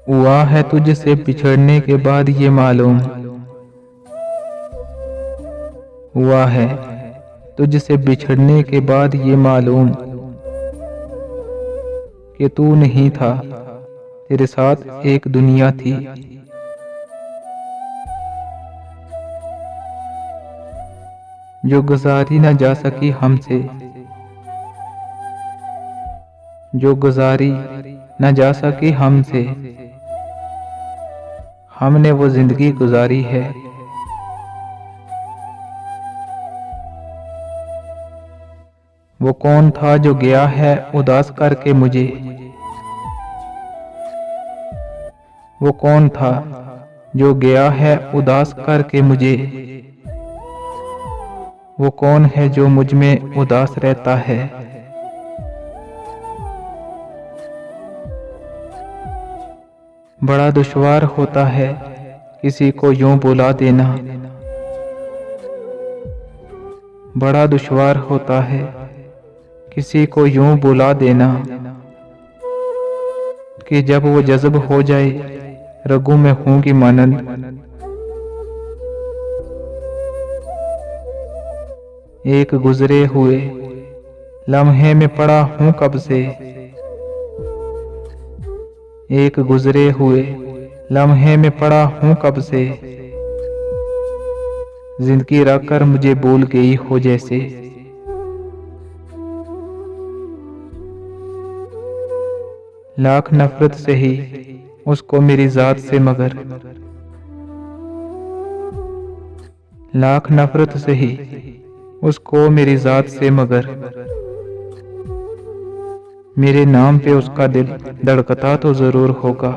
हुआ है तुझसे बिछड़ने के बाद ये मालूम, हुआ है तुझसे बिछड़ने के बाद ये मालूम कि तू नहीं था, तेरे साथ एक दुनिया थी। जो गुजारी न जा सकी हमसे, जो गुजारी न जा सकी हमसे, हमने वो जिंदगी गुजारी है। वो कौन था जो गया है उदास करके मुझे, वो कौन था जो गया है उदास करके मुझे, वो कौन है जो मुझ में उदास रहता है। बड़ा दुश्वार होता है किसी को यूं बुला देना, बड़ा दुश्वार होता है किसी को यूं बुला देना कि जब वो जज्ब हो जाए रगों में होंगी मानंद। एक गुजरे हुए लम्हे में पड़ा हूं कब से, एक गुजरे हुए लम्हे में पड़ा हूं कब से, जिंदगी रखकर मुझे भूल गई हो जैसे। लाख नफरत से ही उसको मेरी जात से मगर, लाख नफरत से ही उसको मेरी जात से मगर, मेरे नाम पे उसका दिल धड़कता तो जरूर होगा।